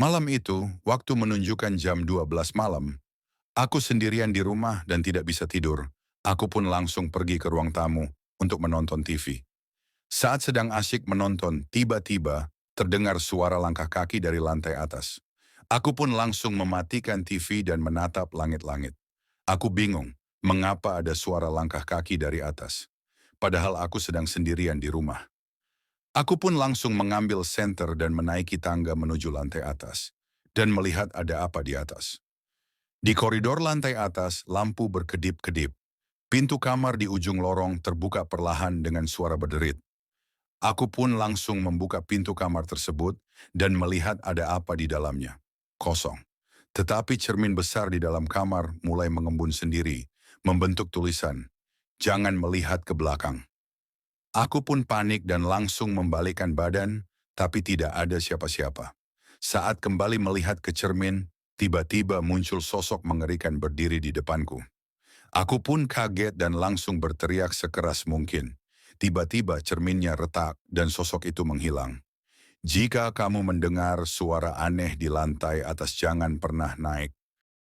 Malam itu, waktu menunjukkan jam 12 malam, aku sendirian di rumah dan tidak bisa tidur. Aku pun langsung pergi ke ruang tamu untuk menonton TV. Saat sedang asyik menonton, tiba-tiba terdengar suara langkah kaki dari lantai atas. Aku pun langsung mematikan TV dan menatap langit-langit. Aku bingung, mengapa ada suara langkah kaki dari atas. Padahal aku sedang sendirian di rumah. Aku pun langsung mengambil senter dan menaiki tangga menuju lantai atas. Dan melihat ada apa di atas. Di koridor lantai atas, lampu berkedip-kedip. Pintu kamar di ujung lorong terbuka perlahan dengan suara berderit. Aku pun langsung membuka pintu kamar tersebut dan melihat ada apa di dalamnya. Kosong. Tetapi cermin besar di dalam kamar mulai mengembun sendiri, membentuk tulisan, "Jangan melihat ke belakang." Aku pun panik dan langsung membalikkan badan, tapi tidak ada siapa-siapa. Saat kembali melihat ke cermin, tiba-tiba muncul sosok mengerikan berdiri di depanku. Aku pun kaget dan langsung berteriak sekeras mungkin. Tiba-tiba cerminnya retak dan sosok itu menghilang. Jika kamu mendengar suara aneh di lantai atas, jangan pernah naik.